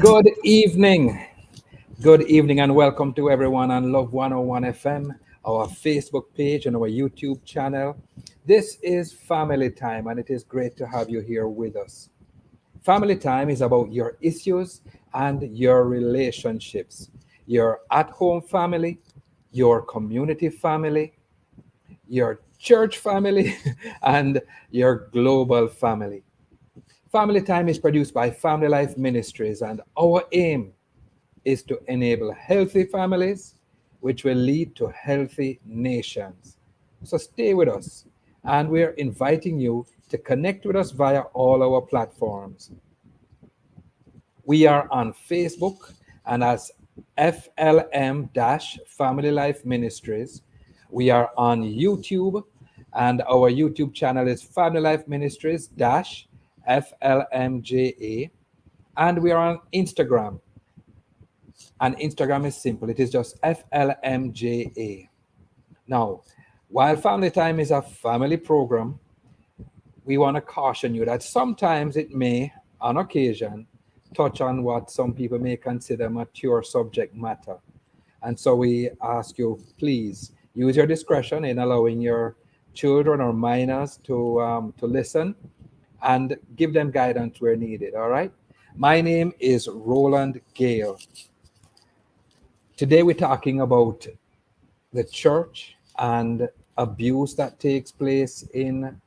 Good evening. Good evening and welcome to everyone on Love 101 FM, our Facebook page and our YouTube channel. This is Family Time and it is great to have you here with us. Family Time is about your issues and your relationships, your at-home family, your community family, your church family, and your global family. Family Time is produced by Family Life Ministries, and our aim is to enable healthy families, which will lead to healthy nations. So stay with us, and we're inviting you to connect with us via all our platforms. We are on Facebook and as FLM Family Life Ministries. We are on YouTube, and our YouTube channel is Family Life Ministries FLMJA. And we are on Instagram. And Instagram is simple, it is just FLMJA. Now, while Family Time is a family program, we want to caution you that sometimes it may, on occasion, touch on what some people may consider mature subject matter. And so we ask you, please use your discretion in allowing your children or minors to listen and give them guidance where needed. All right. My name is Roland Gale. Today we're talking about the church and abuse that takes place in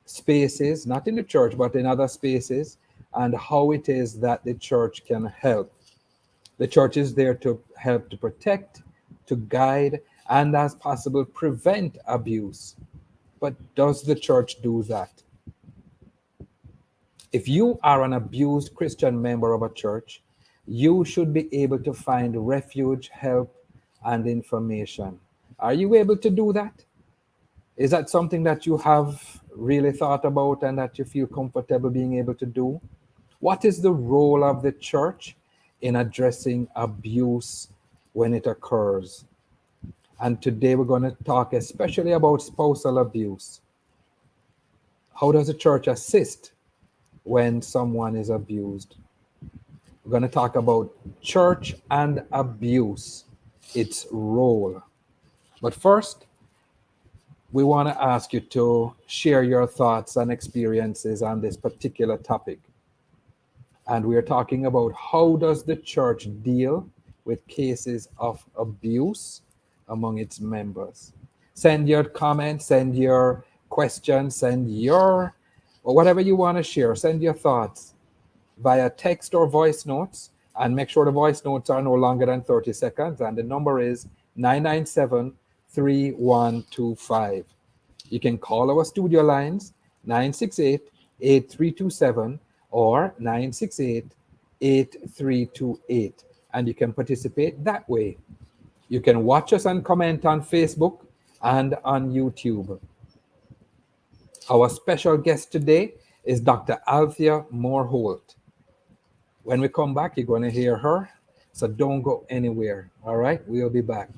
spaces, not in the church, but in other spaces, and how it is that the church can help. The church is there to help to protect, to guide, and as possible, prevent abuse. But does the church do that? If you are an abused Christian member of a church, you should be able to find refuge, help, and information. Are you able to do that? Is that something that you have really thought about and that you feel comfortable being able to do? What is the role of the church in addressing abuse when it occurs? And today we're going to talk especially about spousal abuse. How does the church assist when someone is abused? We're going to talk about church and abuse, its role. But first, we want to ask you to share your thoughts and experiences on this particular topic. And we're talking about how does the church deal with cases of abuse among its members. Send your comments, send your questions, send your, or whatever you want to share, send your thoughts via text or voice notes, and make sure the voice notes are no longer than 30 seconds. And the number is 997-3125. You can call our studio lines 968-8327 or 968-8328, and you can participate that way. You can watch us and comment on Facebook and on YouTube. Our special guest today is Dr. Althea Moore-Holt. When we come back, you're going to hear her, so don't go anywhere. All right, we'll be back.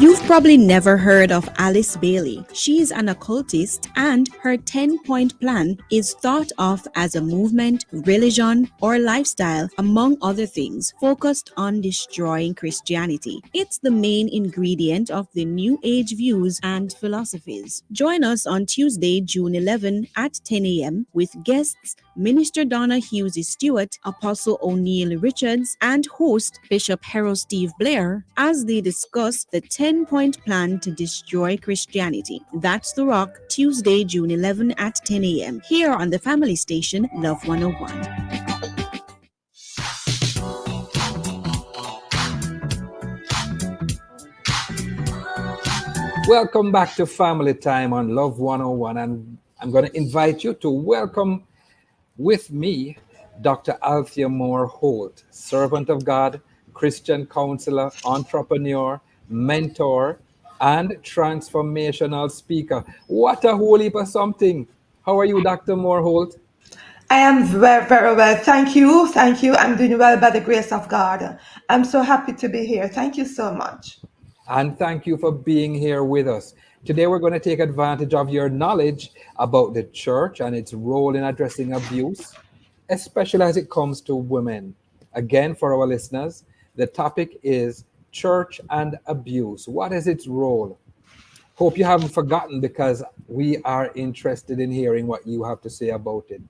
You've probably never heard of Alice Bailey. She's an occultist, and her 10-point plan is thought of as a movement, religion, or lifestyle, among other things, focused on destroying Christianity. It's the main ingredient of the New Age views and philosophies. Join us on Tuesday, June 11 at 10 a.m. with guests Minister Donna Hughes Stewart, Apostle O'Neill Richards, and host Bishop Harold Steve Blair as they discuss the 10-point plan to destroy Christianity. That's The Rock, Tuesday, June 11 at 10 a.m. here on the family station Love 101. Welcome back to Family Time on Love 101, and I'm going to invite you to welcome with me Dr. Althea Moore-Holt, servant of God, Christian counselor, entrepreneur, mentor, and transformational speaker. What a whole heap of something. How are you, Dr. Moore-Holt? I am very, very well. Thank you. Thank you. I'm doing well by the grace of God. I'm so happy to be here. Thank you so much. And thank you for being here with us. Today, we're going to take advantage of your knowledge about the church and its role in addressing abuse, especially as it comes to women. Again, for our listeners, the topic is church and abuse. What is its role? Hope you haven't forgotten because we are interested in hearing what you have to say about it.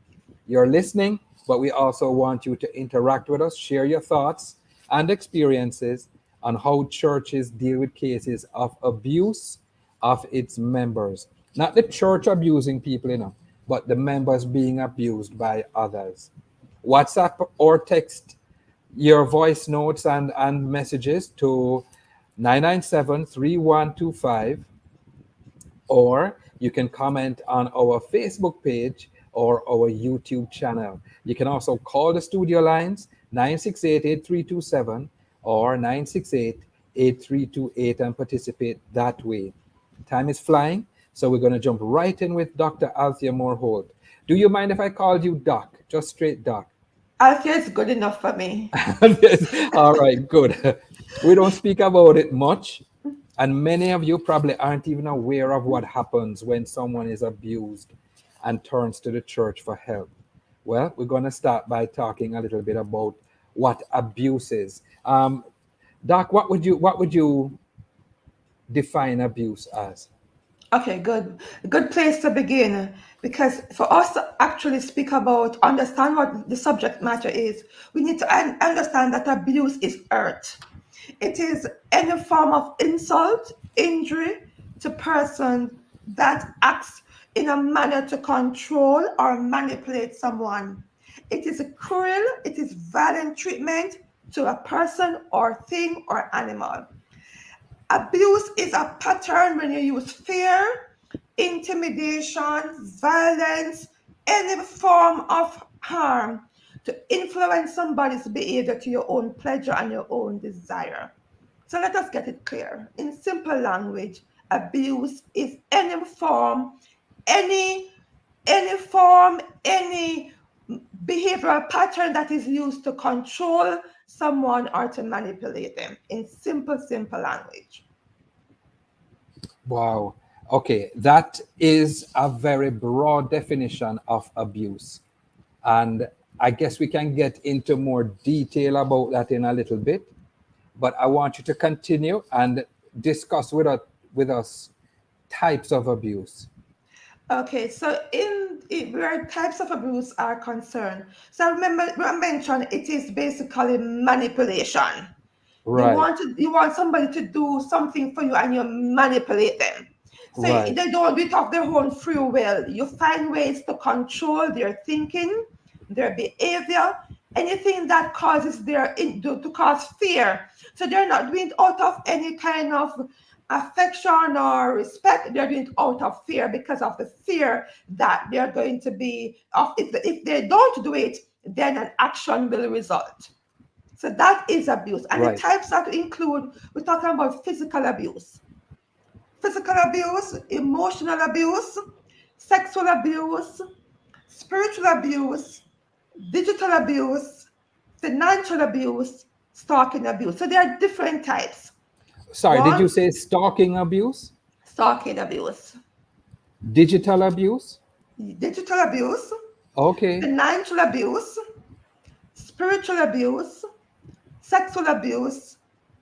You're listening, but we also want you to interact with us, share your thoughts and experiences on how churches deal with cases of abuse of its members. Not the church abusing people, but the members being abused by others. WhatsApp or text your voice notes and messages to 997-3125, or you can comment on our Facebook page or our YouTube channel. You can also call the studio lines 968-8327 or 968-8328 and participate that way. Time is flying, so we're going to jump right in with Dr. Althea Moore-Holt. Do you mind if I called you Doc? Just straight Doc. Althea is good enough for me. All right, good. We don't speak about it much, and many of you probably aren't even aware of what happens when someone is abused and turns to the church for help. Well, we're going to start by talking a little bit about what abuse is. Doc, what would you define abuse as? Okay, good. Good place to begin, because for us to actually speak about, understand what the subject matter is, we need to understand that abuse is hurt. It is any form of insult, injury to person that acts in a manner to control or manipulate someone. It is a cruel, it is violent treatment to a person or thing or animal. Abuse is a pattern when you use fear, intimidation, violence, any form of harm to influence somebody's behavior to your own pleasure and your own desire. So let us get it clear. In simple language, abuse is any any behavioral pattern that is used to control someone or to manipulate them. In simple language. Wow. Okay, that is a very broad definition of abuse. And I guess we can get into more detail about that in a little bit. But I want you to continue and discuss with us types of abuse. Okay, so where types of abuse are concerned, so remember I mentioned it is basically manipulation. Right, You want somebody to do something for you and you manipulate them. So right, they don't do it of their own free will. You find ways to control their thinking, their behavior, anything that causes to cause fear. So they're not doing it out of any kind of affection or respect. They're doing it out of fear, because of the fear that they're going to be of. If they don't do it, then an action will result. So that is abuse. And the right. types that include, we're talking about physical abuse, emotional abuse, sexual abuse, spiritual abuse, digital abuse, financial abuse, stalking abuse. So there are different types. Sorry, did you One, say stalking abuse? stalking abuse, Digital abuse? digital abuse, Okay, financial abuse, spiritual abuse, sexual abuse,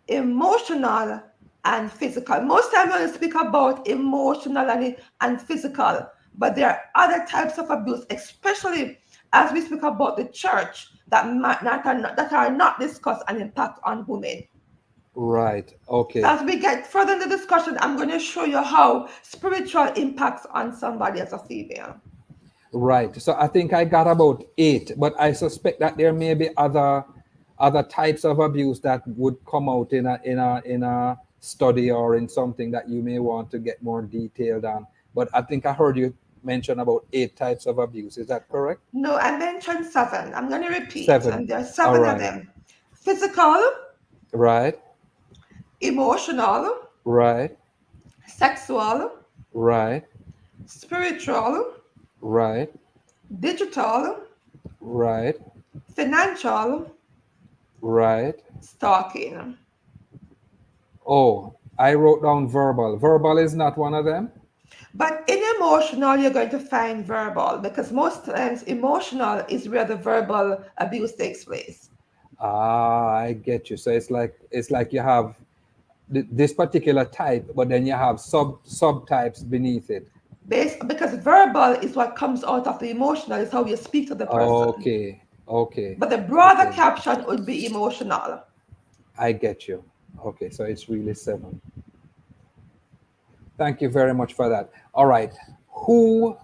emotional and physical. Most times when we speak about emotional and physical, but there are other types of abuse, especially as we speak about the church, that are not discussed and impact on women. right. So Okay, as we get further in the discussion, I'm going to show you how spiritual impacts on somebody as a female. right. So I think I got about eight, but I suspect that there may be other types of abuse that would come out in a study or in something that you may want to get more detailed on. But I think I heard you mention about eight types of abuse. Is that correct? No, I mentioned seven. I'm going to repeat, Seven. and there are All seven of right. them: physical, Right. emotional, Right. sexual, Right. spiritual, Right. digital, Right. financial, Right. stalking. Oh, I wrote down verbal. Verbal is not one of them? But in emotional, you're going to find verbal because most times emotional is where the verbal abuse takes place. Ah, I get you. So it's like you have this particular type, but then you have subtypes beneath it. Because verbal is what comes out of the emotional, is how you speak to the person. Okay, okay, But the broader okay. caption would be emotional. I get you. Okay, so it's really seven. Thank you very much for that. All right. Who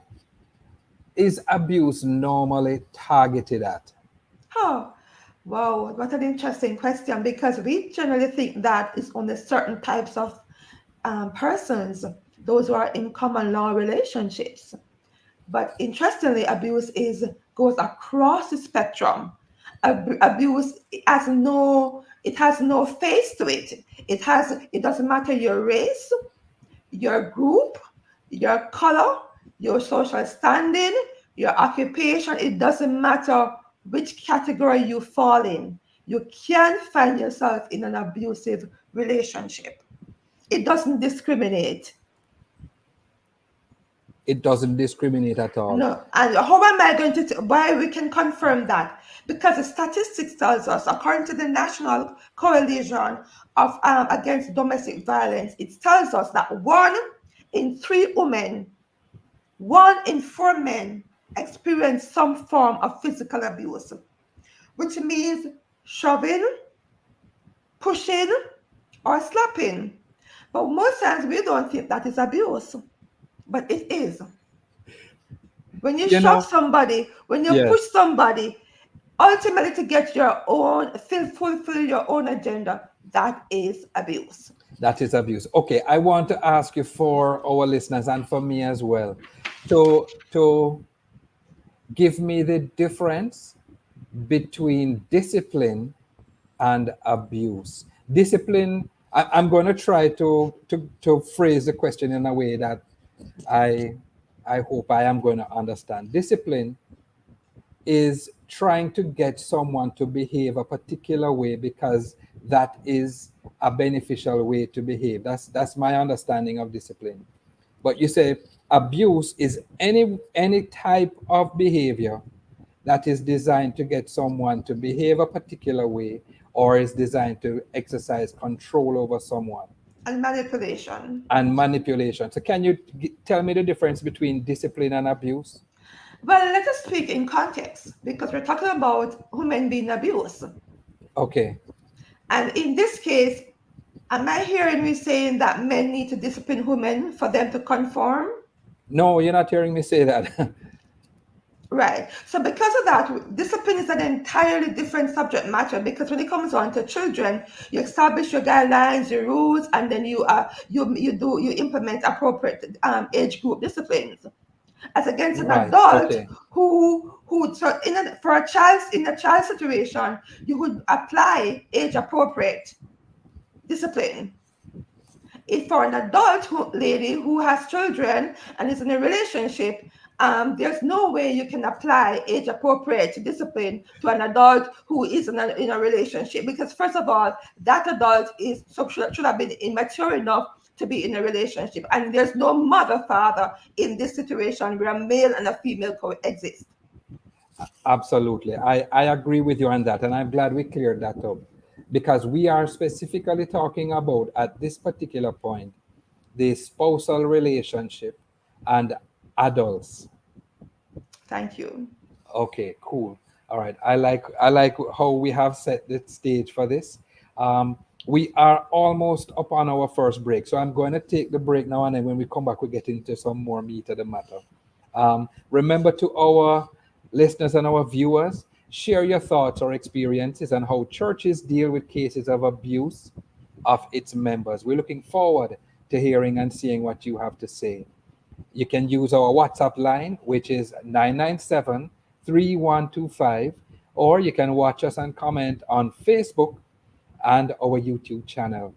is abuse normally targeted at? Oh, wow, what an interesting question because we generally think that it's only certain types of persons, those who are in common law relationships. But interestingly, abuse is goes across the spectrum. Abuse has no face to it. It doesn't matter your race, your group, your color, your social standing, your occupation. It doesn't matter which category you fall in. You can find yourself in an abusive relationship. It doesn't discriminate. It doesn't discriminate at all. No, and how am I going to? Why we can confirm that? Because the statistics tells us, according to the National Coalition of Against Domestic Violence, it tells us that 1 in 3 women, 1 in 4 men experience some form of physical abuse, which means shoving, pushing, or slapping. But most times we don't think that is abuse, but it is. When you You shove know, somebody, when you push yes, somebody, ultimately to get your own, fulfill your own agenda, that is abuse. that is abuse. Okay, I want to ask you for our listeners and for me as well to give me the difference between discipline and abuse. Discipline, I'm going to try to phrase the question in a way that I I hope I am going to understand. Discipline is trying to get someone to behave a particular way because that is a beneficial way to behave. That's my understanding of discipline. But you say abuse is any type of behavior that is designed to get someone to behave a particular way or is designed to exercise control over someone And manipulation. and manipulation. So can you tell me the difference between discipline and abuse? Well, let us speak in context because we're talking about women being abused. Okay. And in this case, am I hearing me saying that men need to discipline women for them to conform? No, you're not hearing me say that. Right. So because of that, discipline is an entirely different subject matter because when it comes on to children, you establish your guidelines, your rules, and then you implement appropriate age group disciplines. As against an Right. adult Okay. who so in a child situation, you would apply age appropriate discipline. If for an lady who has children and is in a relationship, there's no way you can apply age appropriate discipline to an adult who is in a relationship because first of all, that adult should have been immature enough to be in a relationship, and there's no mother father in this situation where a male and a female coexist. Absolutely. I agree with you on that. And I'm glad we cleared that up because we are specifically talking about at this particular point the spousal relationship and adults. Thank you. Okay, cool. All right. I like how we have set the stage for this. We are almost upon our first break, so I'm going to take the break now, and then when we come back, we get into some more meat of the matter. Remember to our listeners and our viewers, share your thoughts or experiences on how churches deal with cases of abuse of its members. We're looking forward to hearing and seeing what you have to say. You can use our WhatsApp line, which is 997-3125, or you can watch us and comment on Facebook and our YouTube channel.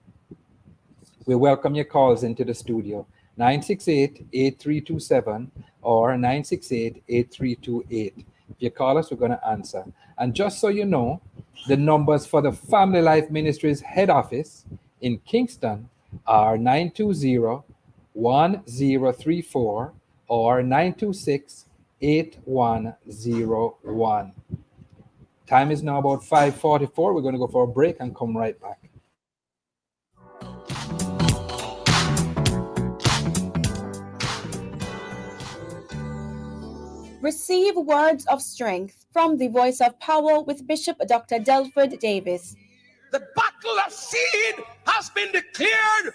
We welcome your calls into the studio, 968-8327 or 968-8328. If you call us, we're going to answer. And just so you know, the numbers for the Family Life Ministries head office in Kingston are 920-1034 or 926-8101. Time is now about 5:44. We're going to go for a break and come right back. Receive words of strength from the Voice of Power with Bishop Dr. Delford Davis. The battle of seed has been declared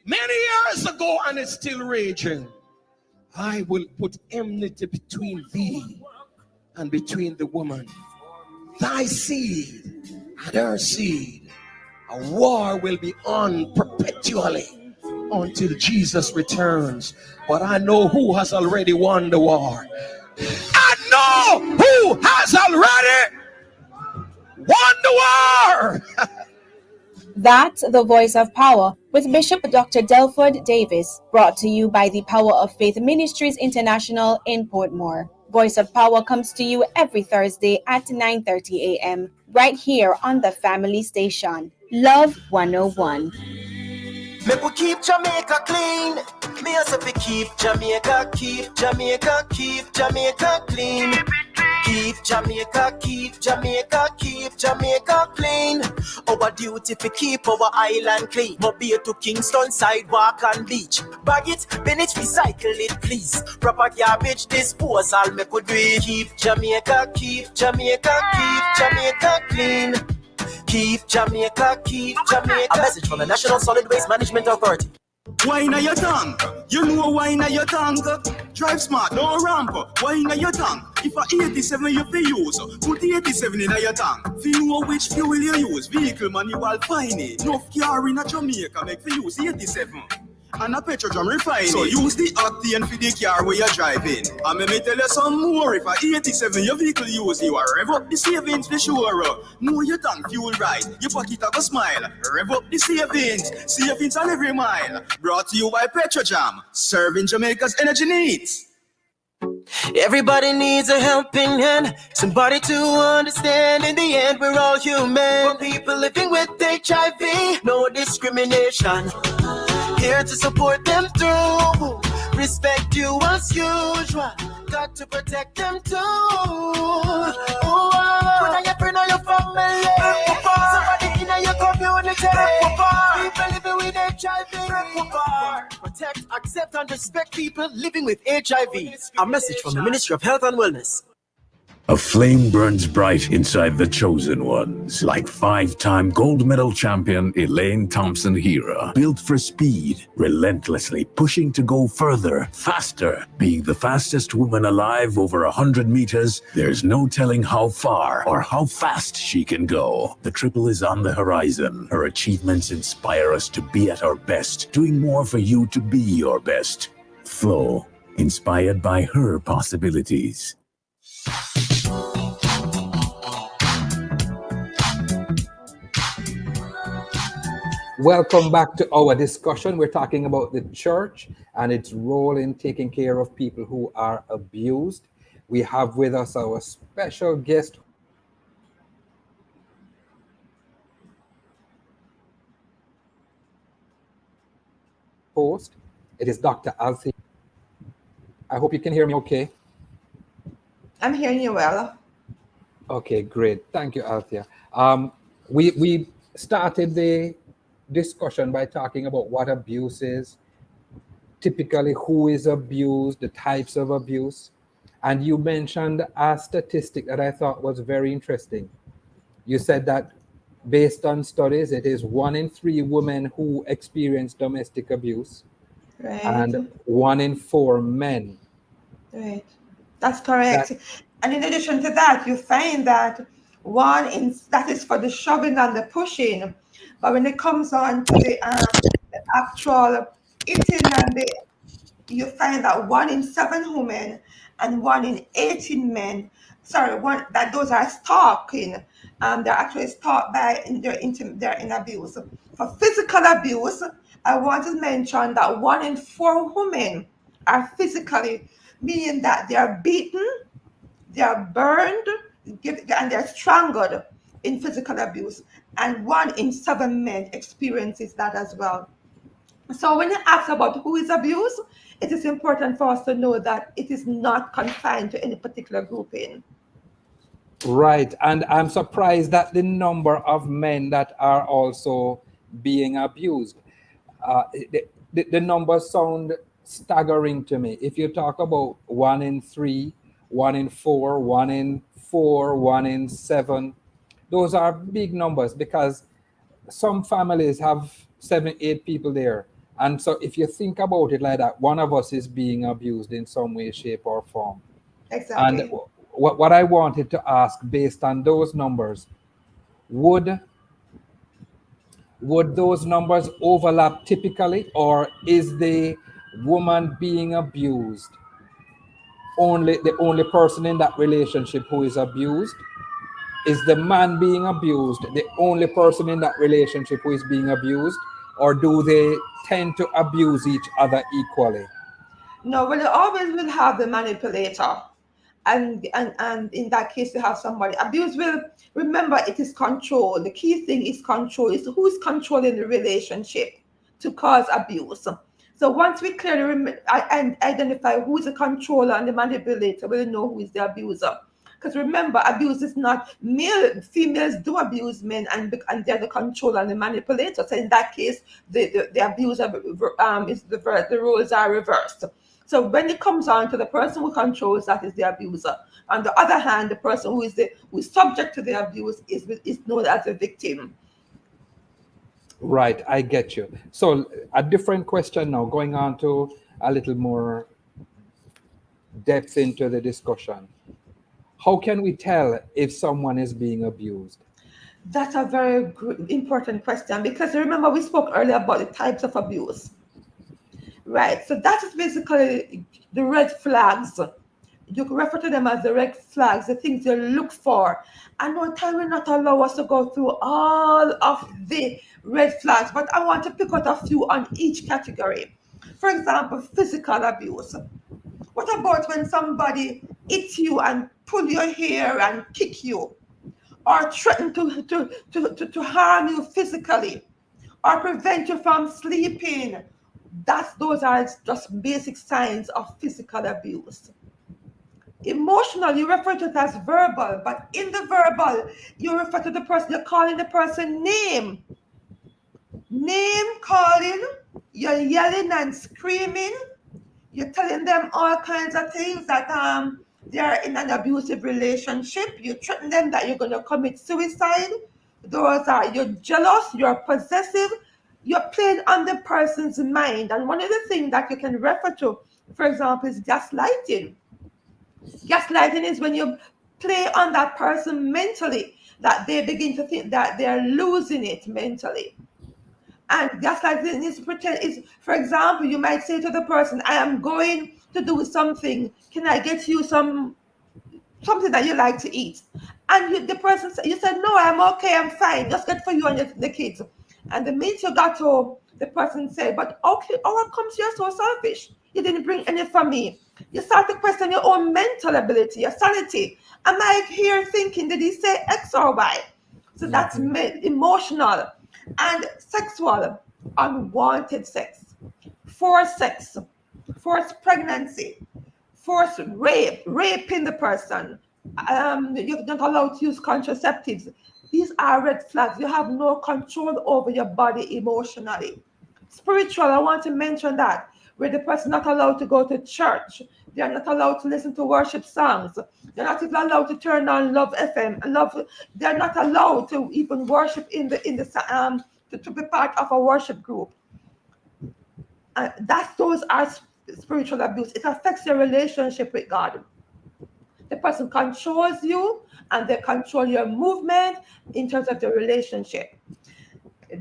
many years ago and is still raging. I will put enmity between thee and between the woman, thy seed and her seed. A war will be on perpetually until Jesus returns. But I know who has already won the war. I know who has already won the war. That's the Voice of Power with Bishop Dr. Delford Davis, brought to you by the Power of Faith Ministries International in Portmore. Voice of Power comes to you every Thursday at 9:30 a.m. right here on the family station, Love 101. Make we keep Jamaica clean. Me as if we keep Jamaica clean. Keep Jamaica clean. Our duty to keep our island clean. Mobile to Kingston, sidewalk and beach. Bag it, binage, recycle it, please. Proper garbage disposal, make we do it. Keep Jamaica clean. Keep Jamaica. A message from the National Solid Waste Management Authority. Wine at your tongue, you know wine at your tongue. Drive smart, no ramp. Wine at your tongue. If a 87 you pay use, put the 87 in your tank. If you know which fuel you use, vehicle manual fine it. No car in a Jamaica make for use 87. And a petrol refine so use the octane for the car where you're driving. And let me tell you some more. If a 87 your vehicle use, you are rev up the savings for sure. Know your tank fuel right, your pocket have a smile. Rev up the savings on every mile. Brought to you by Petrojam, serving Jamaica's energy needs. Everybody needs a helping hand, somebody to understand. In the end, we're all human. For people living with HIV, no discrimination. Here to support them through. Respect you as usual. Got to protect them too. Put your friend or your family. Somebody in your community. People living with HIV. Protect, accept, and respect people living with HIV. A message from the Ministry of Health and Wellness. A flame burns bright inside the chosen ones, like five-time gold medal champion Elaine Thompson-Hera. Built for speed, relentlessly pushing to go further, faster. Being the fastest woman alive over 100 meters, there's no telling how far or how fast she can go. The triple is on the horizon. Her achievements inspire us to be at our best, doing more for you to be your best. Flo, inspired by her possibilities. Welcome back to our discussion. We're talking about the church and its role in taking care of people who are abused. We have with us our special guest host. It is Dr. Althea. I hope you can hear me okay. I'm hearing you well. Okay, great. Thank you, Althea. We started the discussion by talking about what abuse is, typically who is abused, the types of abuse. And you mentioned a statistic that I thought was very interesting. You said that based on studies, it is 1 in 3 women who experience domestic abuse, Right. and 1 in 4 men. Right. That's correct. And in addition to that, you find that that is for the shoving and the pushing. But when it comes on to the actual eating you find that 1 in 7 women and 1 in 18 men, those are stalking. They're actually stalked they're in abuse. For physical abuse, I want to mention that 1 in 4 women are physically, meaning that they are beaten, they are burned, and they're strangled in physical abuse. And 1 in 7 men experiences that as well. So when you ask about who is abused, it is important for us to know that it is not confined to any particular grouping. Right. And I'm surprised that the number of men that are also being abused, the numbers sound staggering to me. If you talk about 1 in 3, 1 in 4, 1 in 4, 1 in 7, those are big numbers because some families have 7, 8 people there. And so if you think about it like that, one of us is being abused in some way, shape, or form. And Exactly. what I wanted to ask based on those numbers, would would those numbers overlap typically, or is the woman being abused only the only person in that relationship who is abused? Is the man being abused the only person in that relationship who is being abused, or do they tend to abuse each other equally? No, well, you always will have the manipulator. And in that case, you have somebody. Abuse will, remember, it is control. The key thing is control. It's who's controlling the relationship to cause abuse. So once we clearly and identify who is the controller and the manipulator, we'll know who is the abuser. Because remember, abuse is not male. Females do abuse men, and they're the controller and the manipulator. So in that case, the abuser is the roles are reversed. So when it comes on to the person who controls, that is the abuser. On the other hand, the person who is subject to the abuse is known as a victim. Right, I get you. So a different question now, going on to a little more depth into the discussion. How can we tell if someone is being abused? That's a very important question, because remember we spoke earlier about the types of abuse, right? So that is basically the red flags. You can refer to them as the red flags, the things you look for. And no time will not allow us to go through all of the red flags, but I want to pick out a few on each category. For example, physical abuse. What about when somebody hits you and pull your hair and kick you, or threaten to harm you physically, or prevent you from sleeping? Those are just basic signs of physical abuse. Emotional, you refer to it as verbal, but in the verbal, you refer to the person, you're calling the person name calling, you're yelling and screaming, you're telling them all kinds of things that they're in an abusive relationship. You threaten them that you're going to commit suicide. Those are, you're jealous, you're possessive, you're playing on the person's mind. And one of the things that you can refer to, for example, is gaslighting. Gaslighting is when you play on that person mentally, that they begin to think that they're losing it mentally. And gaslighting is pretend is, for example, you might say to the person, I am going to do something. Can I get you something that you like to eat? And the person said, you said, no, I'm okay, I'm fine. Just get for you and the kids. And the minute you got home, the person said, but okay, how comes you're so selfish? You didn't bring any for me. You start to question your own mental ability, your sanity. Am I here thinking, did he say X or Y? So that's emotional. And sexual, unwanted sex, forced sex, forced pregnancy, forced rape, raping the person. You're not allowed to use contraceptives. These are red flags. You have no control over your body emotionally. Spiritual, I want to mention that, where the person not allowed to go to church. They are not allowed to listen to worship songs. They're not even allowed to turn on Love FM. They're not allowed to even worship to be part of a worship group. Those are spiritual abuse. It affects your relationship with God. The person controls you, and they control your movement in terms of the relationship.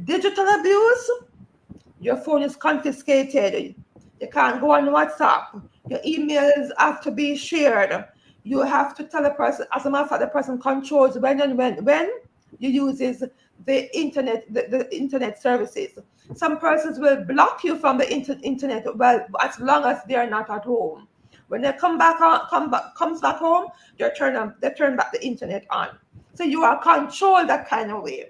Digital abuse, your phone is confiscated. You can't go on WhatsApp. Your emails have to be shared. You have to tell the person, as a matter of fact, the person controls when you uses the internet services. Some persons will block you from the internet, well, as long as they are not at home. When they comes back home, they turn back the internet on. So you are controlled that kind of way.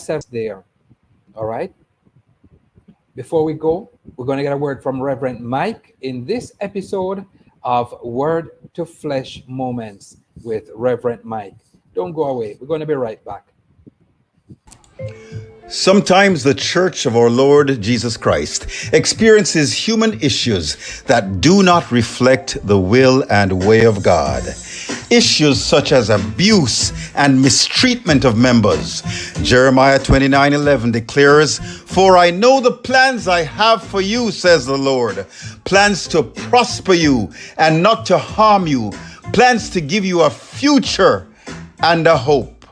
there. All right. Before we go, we're going to get a word from Reverend Mike in this episode of Word to Flesh Moments with Reverend Mike. Don't go away. We're going to be right back. Sometimes the Church of our Lord Jesus Christ experiences human issues that do not reflect the will and way of God. Issues such as abuse and mistreatment of members. Jeremiah 29:11 declares, "For I know the plans I have for you, says the Lord, plans to prosper you and not to harm you, plans to give you a future and a hope."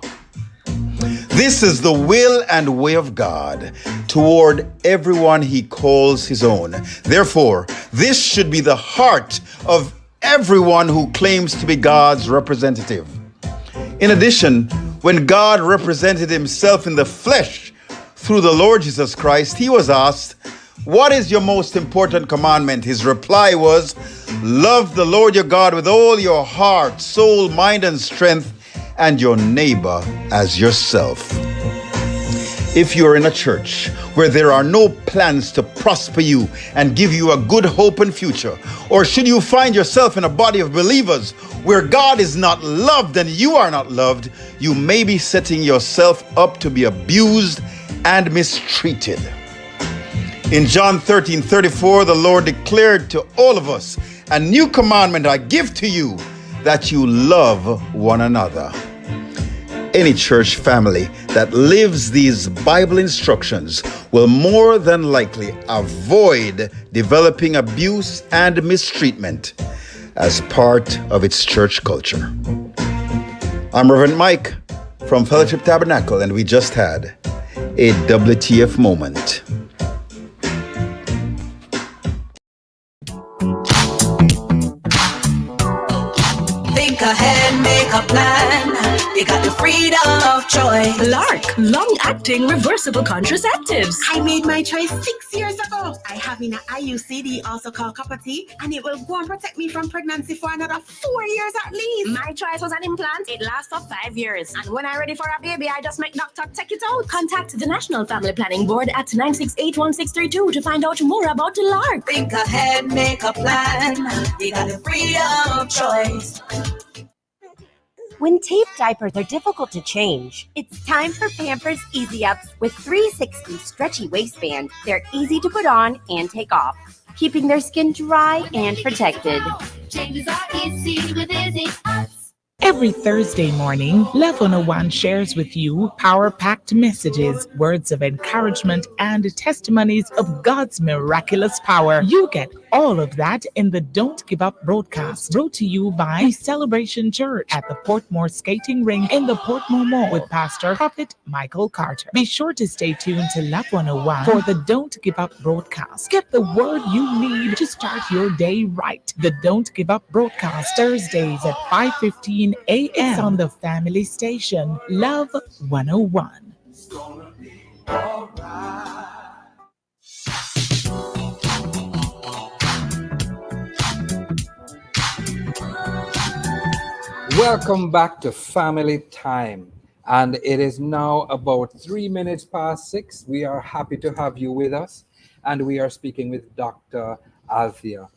This is the will and way of God toward everyone he calls his own. Therefore, this should be the heart of everyone who claims to be God's representative. In addition, when God represented himself in the flesh through the Lord Jesus Christ, he was asked, "What is your most important commandment?" His reply was, "Love the Lord your God with all your heart, soul, mind, and strength, and your neighbor as yourself." If you are in a church where there are no plans to prosper you and give you a good hope and future, or should you find yourself in a body of believers where God is not loved and you are not loved, you may be setting yourself up to be abused and mistreated. In John 13:34, the Lord declared to all of us, "A new commandment I give to you, that you love one another." Any church family that lives these Bible instructions will more than likely avoid developing abuse and mistreatment as part of its church culture. I'm Reverend Mike from Fellowship Tabernacle, and we just had a WTF moment. Think ahead, make a plan. You got the freedom of choice. LARC, long-acting reversible contraceptives. I made my choice 6 years ago. I have an IUCD, also called copper T, and it will go and protect me from pregnancy for another 4 years at least. My choice was an implant. It lasts for 5 years. And when I'm ready for a baby, I just make doctor take it out. Contact the National Family Planning Board at 9681632 to find out more about the LARC. Think ahead, make a plan. You got the freedom of choice. When tape diapers are difficult to change, it's time for Pampers Easy Ups with 360 stretchy waistband. They're easy to put on and take off, keeping their skin dry and protected. Changes are easy with Easy Ups. Every Thursday morning, Love 101 shares with you power-packed messages, words of encouragement, and testimonies of God's miraculous power. You get all of that in the Don't Give Up broadcast, brought to you by Celebration Church at the Portmore Skating Rink in the Portmore Mall with Pastor Prophet Michael Carter. Be sure to stay tuned to Love 101 for the Don't Give Up broadcast. Get the word you need to start your day right. The Don't Give Up broadcast, Thursdays at 5:15 a.m. It's on the family station, Love 101. Welcome back to Family Time. And it is now about 3 minutes past 6. We are happy to have you with us. And we are speaking with Dr. Althea.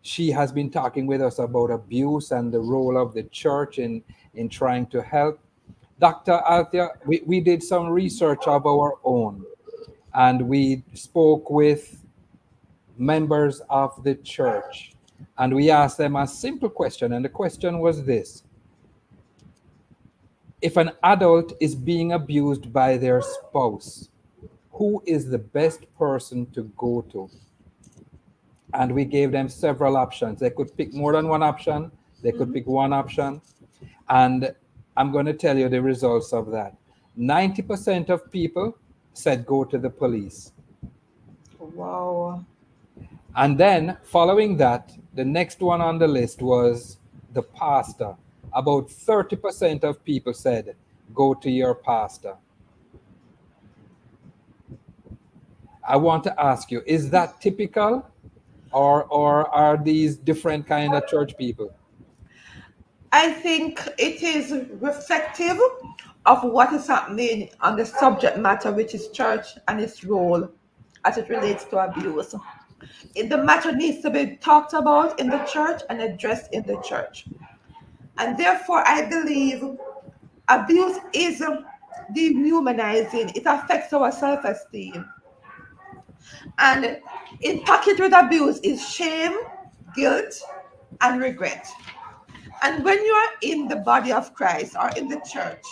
She has been talking with us about abuse and the role of the church in trying to help. Dr. Althea, we did some research of our own, and we spoke with members of the church, and we asked them a simple question, and the question was this: if an adult is being abused by their spouse, who is the best person to go to? And we gave them several options. They could pick more than one option. They could pick one option. And I'm going to tell you the results of that. 90% of people said go to the police. Wow. And then following that, the next one on the list was the pastor. About 30% of people said go to your pastor. I want to ask you, is that typical? Or are these different kind of church people? I think it is reflective of what is happening on the subject matter, which is church and its role as it relates to abuse. The matter needs to be talked about in the church and addressed in the church. And therefore, I believe abuse is dehumanizing. It affects our self-esteem. And in packaged with abuse is shame, guilt, and regret. And when you are in the body of Christ or in the church,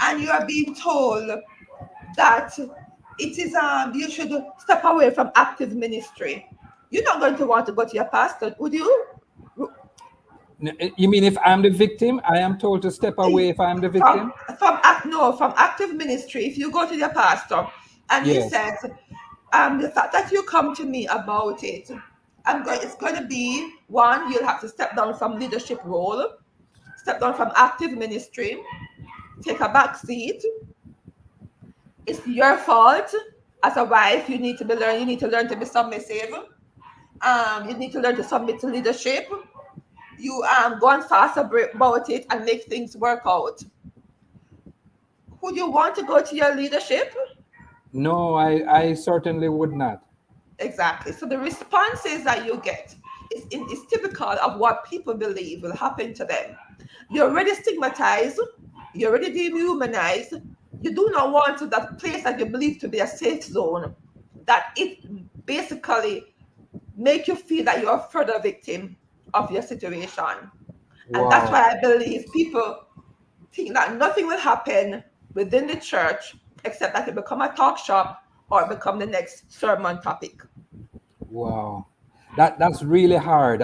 and you are being told that it is you should step away from active ministry, you're not going to want to go to your pastor, would you? You mean if I'm the victim, I am told to step away if I'm the victim? From active ministry. If you go to your pastor and he Yes. says, the fact that you come to me about it, it's going to be one, you'll have to step down from leadership role, step down from active ministry, take a back seat. It's your fault. As a wife, you need to learn to be submissive. You need to learn to submit to leadership. You go and fast about it and make things work out. Would you want to go to your leadership? No, I certainly would not. Exactly. So the responses that you get is typical of what people believe will happen to them. You're already stigmatized. You're already dehumanized. You do not want to that place that you believe to be a safe zone, that it basically make you feel that you're a further victim of your situation. Wow. And that's why I believe people think that nothing will happen within the church except that it become a talk shop or become the next sermon topic. Wow, that's really hard.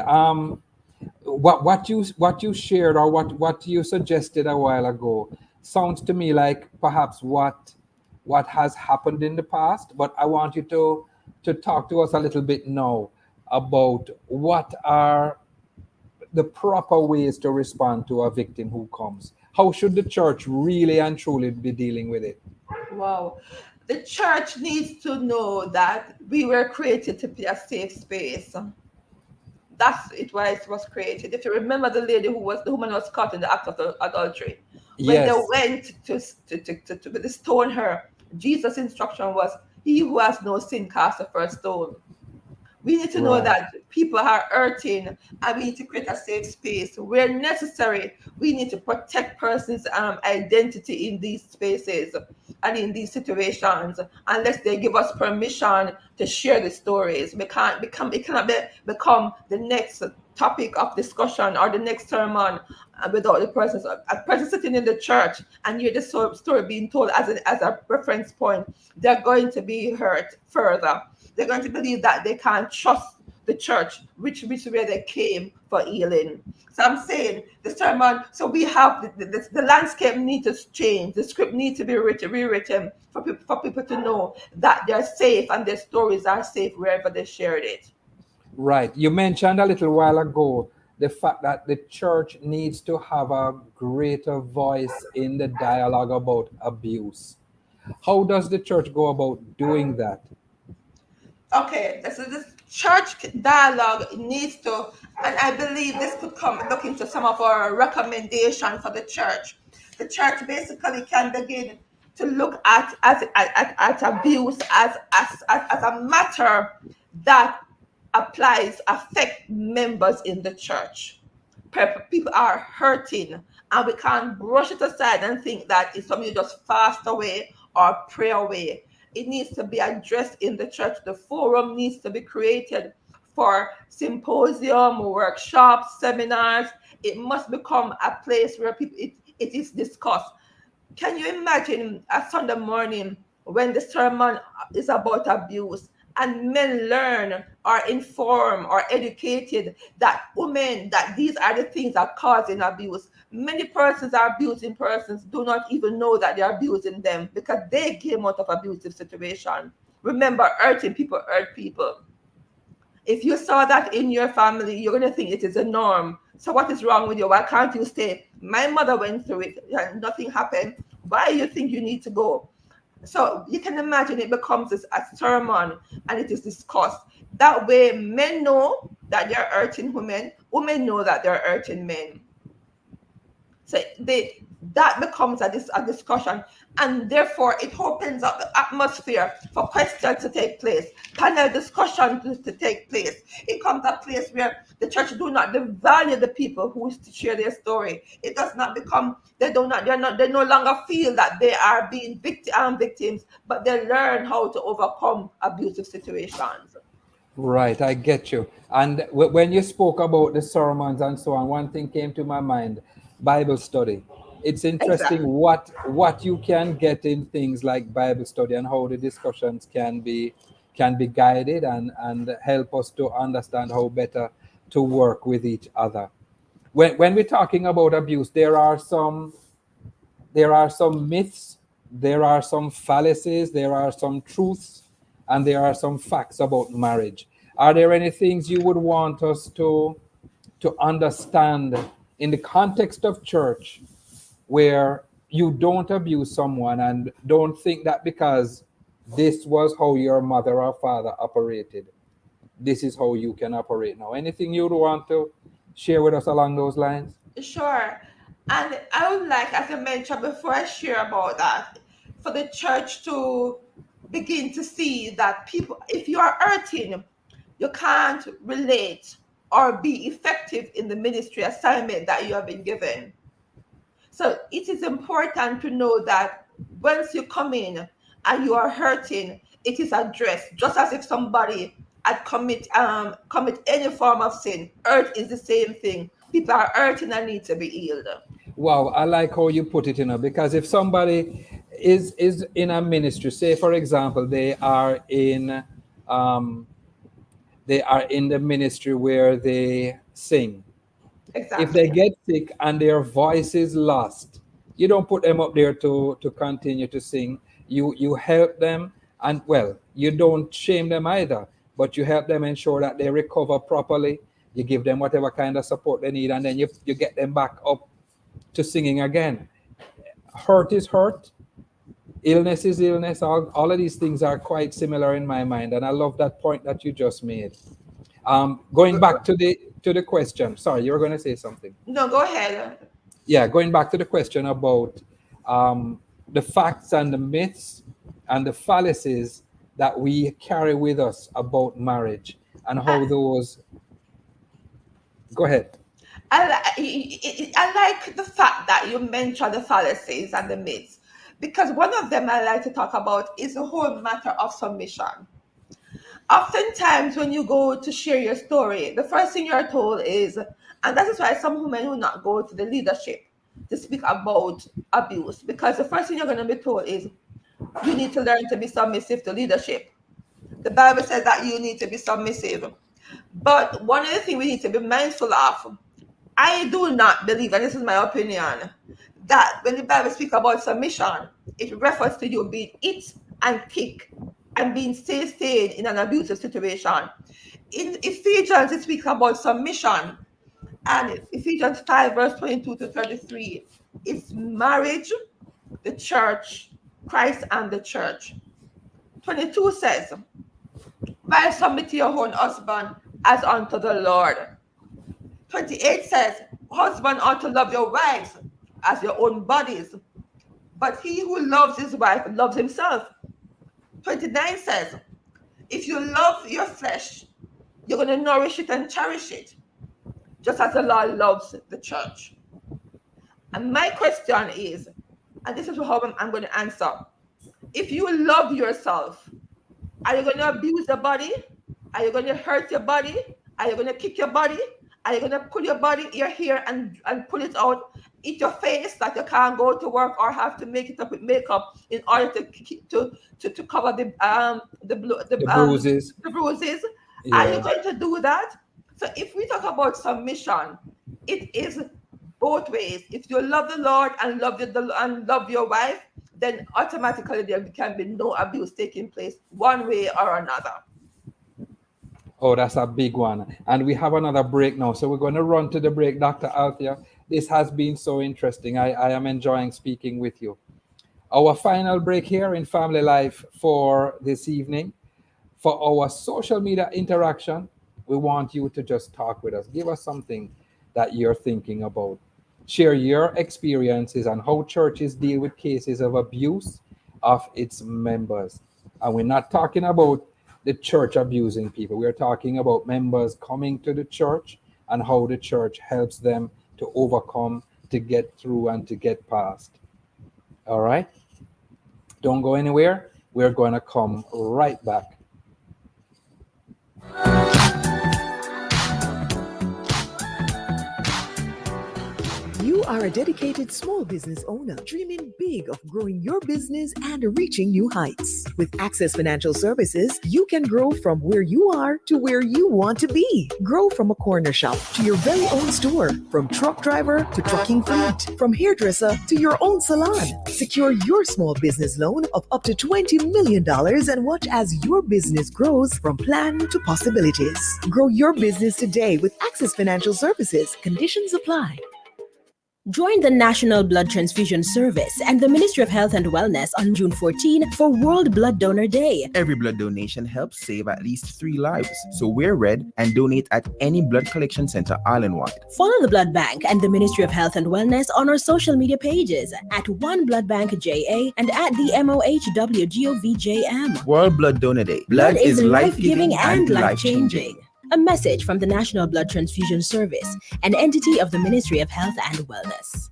What you shared or what you suggested a while ago sounds to me like perhaps what has happened in the past. But I want you to talk to us a little bit now about what are the proper ways to respond to a victim who comes. How should the church really and truly be dealing with it? Wow. The church needs to know that we were created to be a safe space. That's it why it was created. If you remember the woman was caught in the act of adultery. When Yes. they went to stone her, Jesus' instruction was, he who has no sin cast the first stone. We need to know Right. that people are hurting and we need to create a safe space. Where necessary, we need to protect persons' identity in these spaces and in these situations, unless they give us permission to share the stories. It cannot become the next topic of discussion or the next sermon without a person sitting in the church and hear the story being told as a reference point. They're going to be hurt further. They're going to believe that they can't trust the church, which where they came for healing. So I'm saying the sermon. So we have the landscape needs to change. The script needs to be rewritten for people to know that they're safe and their stories are safe wherever they shared it. Right. You mentioned a little while ago the fact that the church needs to have a greater voice in the dialogue about abuse. How does the church go about doing that? Okay, so this church dialogue needs to, and I believe this could look into some of our recommendation for the church. The church basically can begin to look at abuse as a matter that affect members in the church. People are hurting, and we can't brush it aside and think that it's something you just fast away or pray away. It needs to be addressed in the church. The forum needs to be created for symposium, workshops, seminars. It must become a place where it is discussed. Can you imagine a Sunday morning when the sermon is about abuse and men learn or inform or educated that these are the things that are causing abuse? Many persons are abusing persons do not even know that they're abusing them because they came out of abusive situation. Remember, hurting people hurt people. If you saw that in your family, you're going to think it is a norm. So what is wrong with you? Why can't you stay? My mother went through it and nothing happened. Why do you think you need to go? So you can imagine it becomes a sermon and it is discussed. That way men know that they're hurting women. Women know that they're hurting men. So that becomes a discussion, and therefore it opens up the atmosphere for questions to take place, panel discussion to take place. It comes a place where the church do not devalue the people who share their story. It does not become, they no longer feel that they are being victims, but they learn how to overcome abusive situations. Right, I get you. And when you spoke about the sermons and so on, one thing came to my mind: Bible study. It's interesting Exactly. what you can get in things like Bible study and how the discussions can be guided and help us to understand how better to work with each other. When we're talking about abuse, there are some myths, there are some fallacies, there are some truths, and there are some facts about marriage. Are there any things you would want us to understand in the context of church, where you don't abuse someone and don't think that because this was how your mother or father operated, this is how you can operate now? Anything you'd want to share with us along those lines? Sure. And I would like, as I mentioned before, I share about that, for the church to begin to see that people, if you are hurting, you can't relate or be effective in the ministry assignment that you have been given. So it is important to know that once you come in and you are hurting, it is addressed just as if somebody had commit any form of sin. Hurt is the same thing. People are hurting and need to be healed. Wow, I like how you put it, because if somebody is in a ministry, say for example, um, they are in the ministry where they sing. If they Exactly. get sick and their voice is lost, you don't put them up there to continue to sing. You help them, and well, you don't shame them either, but you help them ensure that they recover properly. You give them whatever kind of support they need, and then you get them back up to singing again. Hurt is hurt, illness is illness. All of these things are quite similar in my mind, and I love that point that you just made. Going back to the question. Sorry, you were going to say something. No, go ahead. Yeah, going back to the question about the facts and the myths and the fallacies that we carry with us about marriage and how those. Go ahead. I like the fact that you mentioned the fallacies and the myths, because one of them I like to talk about is the whole matter of submission. Oftentimes, when you go to share your story, the first thing you're told is, and that is why some women will not go to the leadership to speak about abuse, because the first thing you're going to be told is, you need to learn to be submissive to leadership. The Bible says that you need to be submissive. But one of the things we need to be mindful of, I do not believe, and this is my opinion, that when the Bible speaks about submission, it refers to you being hit and kicked and being stayed in an abusive situation. In Ephesians, it speaks about submission. And Ephesians 5, verse 22 to 33, it's marriage, the church, Christ and the church. 22 says, "Wives, submit to your own husband as unto the Lord." 28 says, "Husband ought to love your wives as your own bodies, but he who loves his wife loves himself." 29 says, "If you love your flesh, you're going to nourish it and cherish it, just as the Lord loves the church." And my question is, and this is how I'm going to answer, if you love yourself, are you going to abuse the body? Are you going to hurt your body? Are you going to kick your body? Are you going to pull your hair and pull it out, eat your face that you can't go to work or have to make it up with makeup in order to cover The bruises. the bruises? Are you Yeah. going to do that? So if we talk about submission, it is both ways. If you love the Lord and love your wife, then automatically there can be no abuse taking place one way or another. Oh, that's a big one. And we have another break now. So we're going to run to the break, Dr. Althea. This has been so interesting. I am enjoying speaking with you. Our final break here in Family Life for this evening. For our social media interaction, we want you to just talk with us. Give us something that you're thinking about. Share your experiences on how churches deal with cases of abuse of its members. And we're not talking about the church abusing people. We're talking about members coming to the church and how the church helps them to overcome, to get through, and to get past. All right? Don't go anywhere. We're going to come right back. You are a dedicated small business owner dreaming big of growing your business and reaching new heights. With Access Financial Services, you can grow from where you are to where you want to be. Grow from a corner shop to your very own store, from truck driver to trucking fleet, from hairdresser to your own salon. Secure your small business loan of up to $20 million and watch as your business grows from plan to possibilities. Grow your business today with Access Financial Services. Conditions apply. Join the National Blood Transfusion Service and the Ministry of Health and Wellness on June 14 for World Blood Donor Day. Every blood donation helps save at least 3 lives. So wear red and donate at any blood collection center island-wide. Follow the Blood Bank and the Ministry of Health and Wellness on our social media pages at One Blood Bank JA and at the MOHWGOVJM. World Blood Donor Day. Blood is life-giving and life-changing. A message from the National Blood Transfusion Service, an entity of the Ministry of Health and Wellness.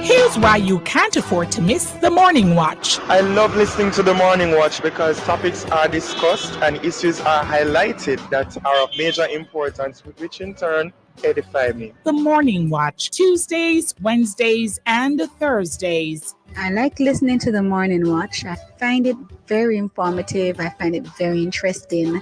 Here's why you can't afford to miss the Morning Watch. I love listening to the Morning Watch because topics are discussed and issues are highlighted that are of major importance, which in turn edify me. The Morning Watch, Tuesdays, Wednesdays, and Thursdays. I like listening to the Morning Watch. I find it very informative. I find it very interesting.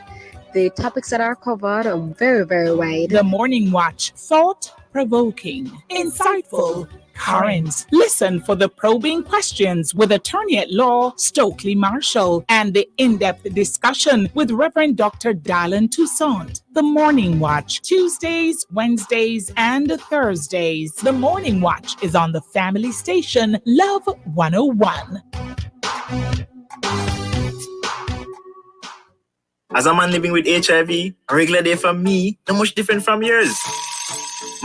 The topics that are covered are very, very wide. The Morning Watch, thought-provoking, insightful, current. Listen for the probing questions with attorney at law Stokely Marshall and the in-depth discussion with Reverend Dr. Dylan Toussaint. The Morning Watch, Tuesdays, Wednesdays, and Thursdays. The Morning Watch is on the family station Love 101. As a man living with HIV, a regular day for me, not much different from yours.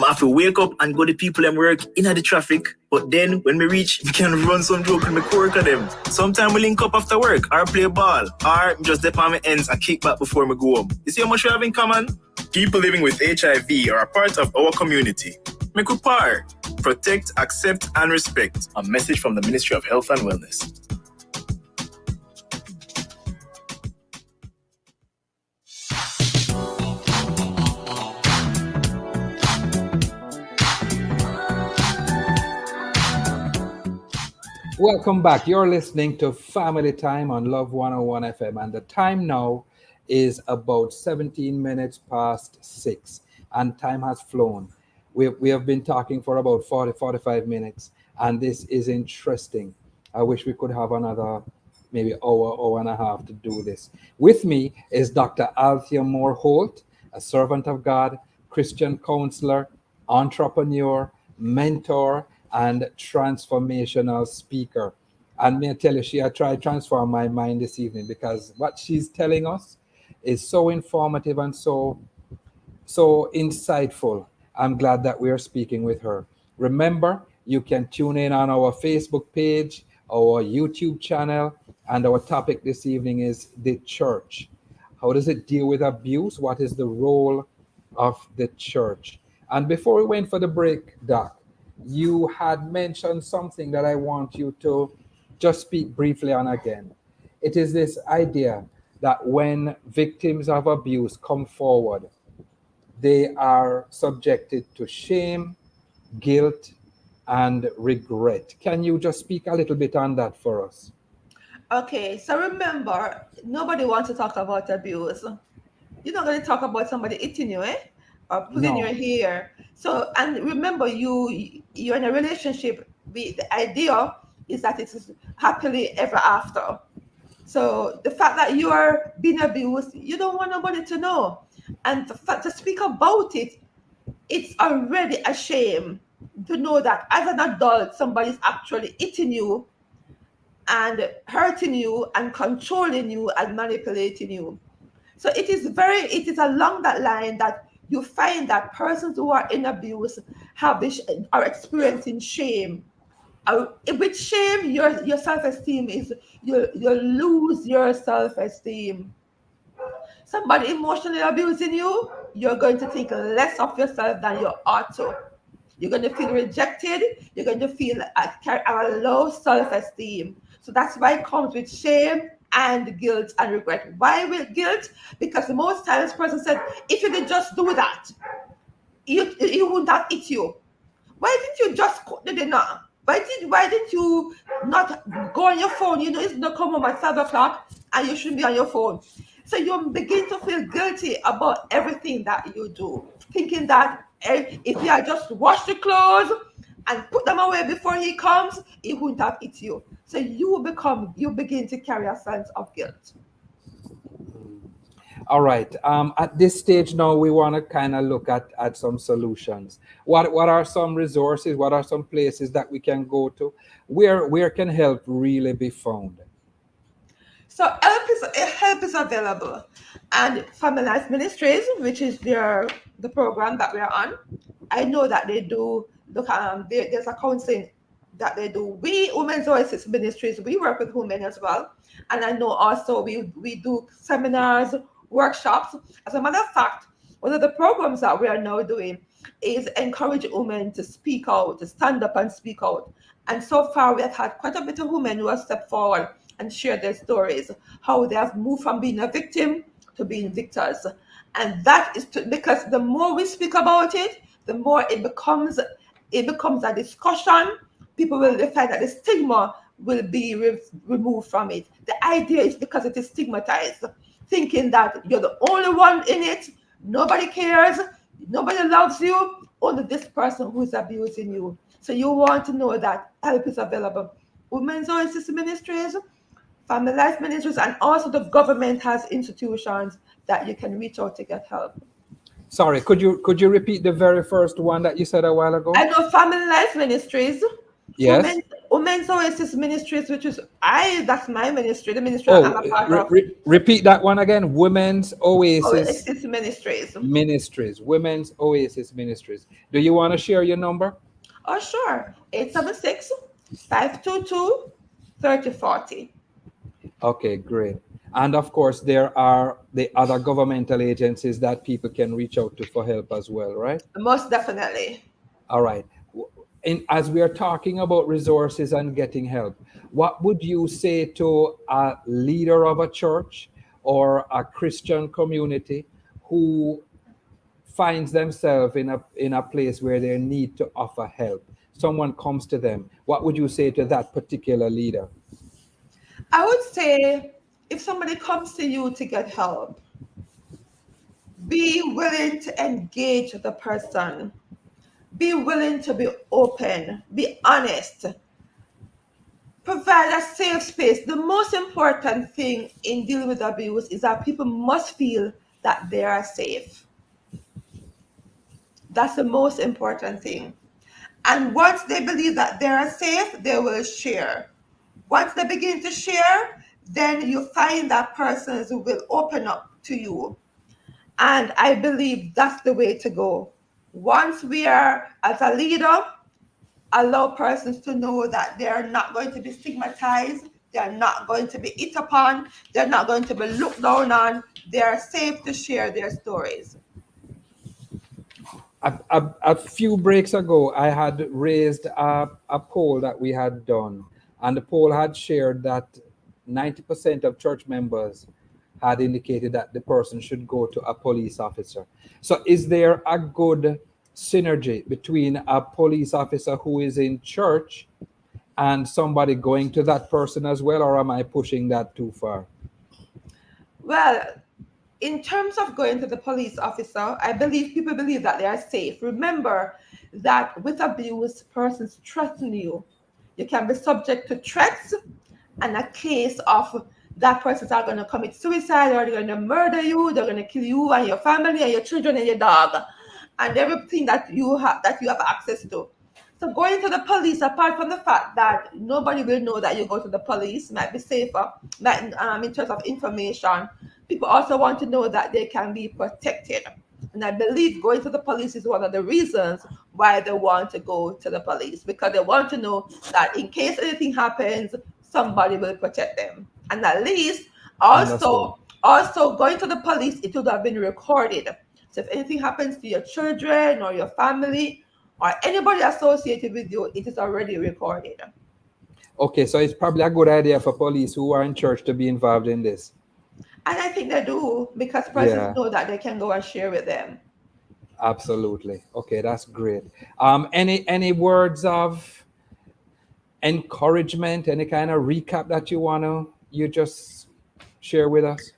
I have to wake up and go to people and work in the traffic, but then when we reach, we can run some joke with my co-worker them. Sometimes we link up after work, or play ball, or just dip on my ends and kick back before we go home. You see how much we have in common? People living with HIV are a part of our community. Make a par. Protect, accept, and respect. A message from the Ministry of Health and Wellness. Welcome back. You're listening to Family Time on Love 101 FM, and the time now is about 17 minutes past 6, and time has flown. We have been talking for about 45 minutes, and this is interesting. I wish we could have another maybe hour and a half to do this. With me is Dr. Althea Moore Holt, a servant of God, Christian counselor, entrepreneur, mentor, and transformational speaker. And may I tell you, I tried to transform my mind this evening because what she's telling us is so informative and so insightful. I'm glad that we are speaking with her. Remember, you can tune in on our Facebook page, our YouTube channel, and our topic this evening is the church. How does it deal with abuse? What is the role of the church? And before we went for the break, Doc, you had mentioned something that I want you to just speak briefly on again. It is this idea that when victims of abuse come forward, they are subjected to shame, guilt, and regret. Can you just speak a little bit on that for us? Okay, so remember, nobody wants to talk about abuse. You're not going to talk about somebody hitting you, or pulling your hair. So, and remember, you're in a relationship. The idea is that it is happily ever after. So the fact that you are being abused, you don't want nobody to know. And the fact to speak about it, it's already a shame to know that as an adult, somebody's actually hitting you and hurting you and controlling you and manipulating you. So it is along that line that you find that persons who are in abuse are experiencing shame. With shame, your self-esteem is you lose your self-esteem. Somebody emotionally abusing you, you're going to think less of yourself than you ought to. You're going to feel rejected. You're going to feel a low self-esteem. So that's why it comes with shame and guilt and regret. Why with guilt? Because most times person said, if you did just do that, you wouldn't have hit you. Why didn't you just cook the dinner? Why didn't you not go on your phone? You know it's not come home at 7 o'clock and you shouldn't be on your phone. So you begin to feel guilty about everything that you do, thinking that if you had just washed the clothes and put them away before he comes, he wouldn't have hit you. So you begin to carry a sense of guilt. All right. At this stage now, we want to kind of look at some solutions. What are some resources? What are some places that we can go to? Where can help really be found? So help is available, and Family Life Ministries, which is the program that we are on. I know that they do look. There's a counseling that they do. We Women's Oasis Ministries, we work with women as well, and I know also we do seminars, workshops. As a matter of fact, one of the programs that we are now doing is encourage women to speak out, to stand up and speak out. And so far, we have had quite a bit of women who have stepped forward and shared their stories, how they have moved from being a victim to being victors. And that is because the more we speak about it, the more it becomes a discussion. People will find that the stigma will be removed from it. The idea is because it is stigmatized, thinking that you're the only one in it, nobody cares, nobody loves you, only this person who is abusing you. So you want to know that help is available. Women's Oasis Ministries, Family Life Ministries, and also the government has institutions that you can reach out to get help. Sorry, could you repeat the very first one that you said a while ago? I know Family Life Ministries. Yes. Women's Oasis Ministries, which is that's my ministry, the ministry I'm a part of. Repeat that one again. Women's Oasis Ministries. Ministries. Women's Oasis Ministries. Do you want to share your number? Oh, sure. 876-522-3040. Okay, great. And of course, there are the other governmental agencies that people can reach out to for help as well, right? Most definitely. All right. As we are talking about resources and getting help, what would you say to a leader of a church or a Christian community who finds themselves in a place where they need to offer help? Someone comes to them. What would you say to that particular leader? I would say if somebody comes to you to get help, be willing to engage the person. Be willing to be open, be honest, provide a safe space. The most important thing in dealing with abuse is that people must feel that they are safe. That's the most important thing. And once they believe that they are safe, they will share. Once they begin to share, then you find that persons will open up to you. And I believe that's the way to go. Once we are, as a leader, allow persons to know that they are not going to be stigmatized, they are not going to be hit upon, they're not going to be looked down on, they are safe to share their stories. A few breaks ago, I had raised a poll that we had done, and the poll had shared that 90% of church members had indicated that the person should go to a police officer. So is there a good synergy between a police officer who is in church and somebody going to that person as well, or am I pushing that too far? Well, in terms of going to the police officer, I believe people believe that they are safe. Remember that with abuse, persons threaten you. You can be subject to threats and a case of that person's are going to commit suicide, or they're going to murder you, they're going to kill you and your family and your children and your dog and everything that you have access to. So going to the police, apart from the fact that nobody will know that you go to the police, might be safer, in terms of information, people also want to know that they can be protected. And I believe going to the police is one of the reasons why they want to go to the police, because they want to know that in case anything happens, somebody will protect them. And at least Understood. also going to the police, it would have been recorded. So if anything happens to your children or your family or anybody associated with you, it is already recorded. Okay, so it's probably a good idea for police who are in church to be involved in this. And I think they do, because persons Yeah, know that they can go and share with them. absolutely. Okay, that's great. Any words of encouragement, any kind of recap that you just share with us?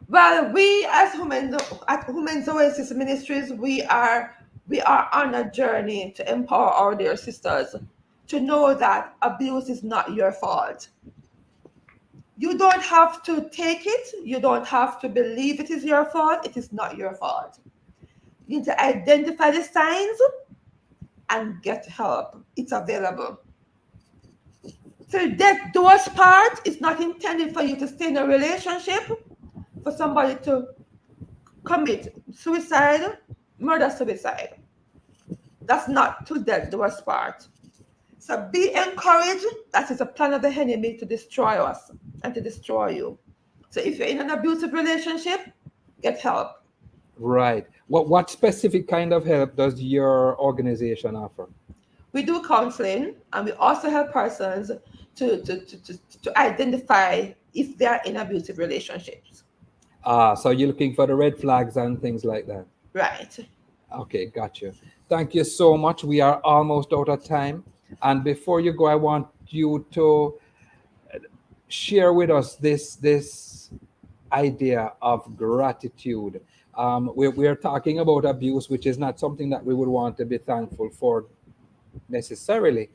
Well, we as Women's Oasis Ministries, we are on a journey to empower our dear sisters to know that abuse is not your fault. You don't have to take it. You don't have to believe it is your fault. It is not your fault. You need to identify the signs and get help. It's available. So that door's part is not intended for you to stay in a relationship, for somebody to commit suicide, murder suicide. That's not to that door's part. So be encouraged. That is a plan of the enemy to destroy us and to destroy you. So if you're in an abusive relationship, get help. Right. What specific kind of help does your organization offer? We do counseling, and we also help persons to identify if they are in abusive relationships. So you're looking for the red flags and things like that. Right. Okay, got you. Thank you so much. We are almost out of time. And before you go, I want you to share with us this idea of gratitude. We're talking about abuse, which is not something that we would want to be thankful for necessarily.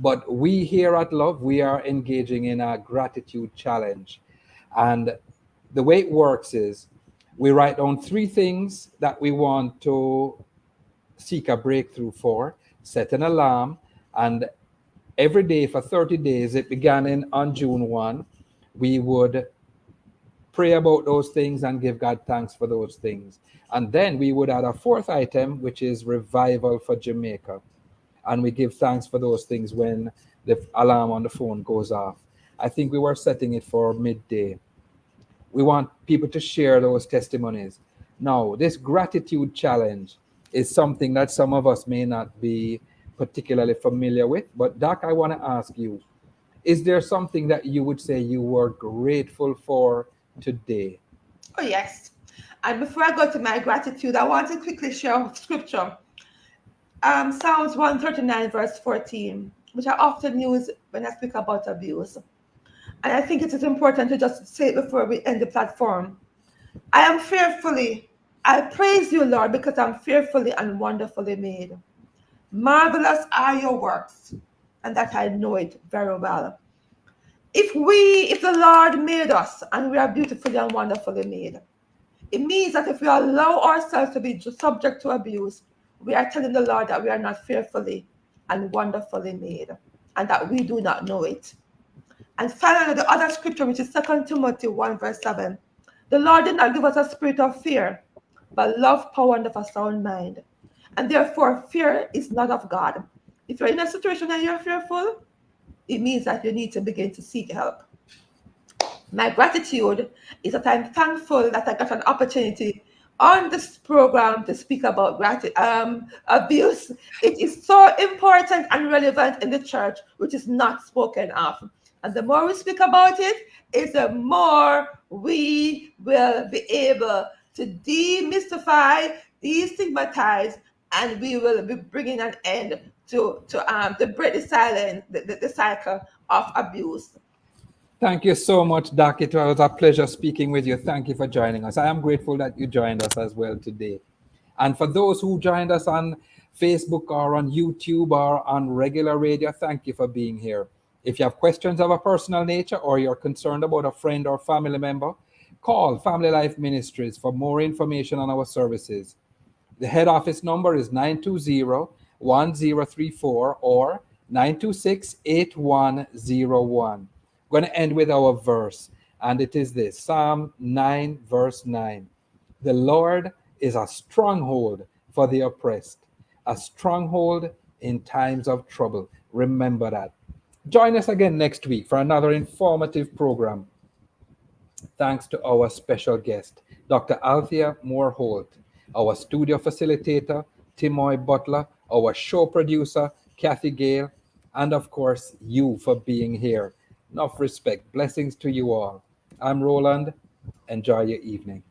But we here at Love, we are engaging in a gratitude challenge. And the way it works is we write down 3 things that we want to seek a breakthrough for, set an alarm, and every day for 30 days, it began on June 1, we would pray about those things and give God thanks for those things. And then we would add a 4th item, which is revival for Jamaica. And we give thanks for those things when the alarm on the phone goes off. I think we were setting it for midday. We want people to share those testimonies. Now, this gratitude challenge is something that some of us may not be particularly familiar with. But Doc, I want to ask you, is there something that you would say you were grateful for today? Oh, yes. And before I go to my gratitude, I want to quickly share scripture. Psalms 139, verse 14, which I often use when I speak about abuse. And I think it is important to just say it before we end the platform. I praise you, Lord, because I'm fearfully and wonderfully made. Marvelous are your works, and that I know it very well. If the Lord made us and we are beautifully and wonderfully made, it means that if we allow ourselves to be subject to abuse, we are telling the Lord that we are not fearfully and wonderfully made, and that we do not know it. And finally, the other scripture, which is 2 Timothy 1, verse 7. The Lord did not give us a spirit of fear, but love, power, and of a sound mind. And therefore, fear is not of God. If you're in a situation and you're fearful, it means that you need to begin to seek help. My gratitude is that I'm thankful that I got an opportunity on this program to speak about abuse. It is so important and relevant in the church, which is not spoken of. And the more we speak about it, is the more we will be able to demystify, destigmatize, and we will be bringing an end to break the silence, the cycle of abuse. Thank you so much, Doc. It was a pleasure speaking with you. Thank you for joining us. I am grateful that you joined us as well today. And for those who joined us on Facebook or on YouTube or on regular radio, thank you for being here. If you have questions of a personal nature or you're concerned about a friend or family member, call Family Life Ministries for more information on our services. The head office number is 920-1034 or 926-8101. Going to end with our verse, and it is this, Psalm 9, verse 9. The Lord is a stronghold for the oppressed, a stronghold in times of trouble. Remember that. Join us again next week for another informative program. Thanks to our special guest, Dr. Althea Moore Holt, our studio facilitator, Timoy Butler, our show producer, Kathy Gale, and of course, you for being here. Enough respect. Blessings to you all. I'm Roland. Enjoy your evening.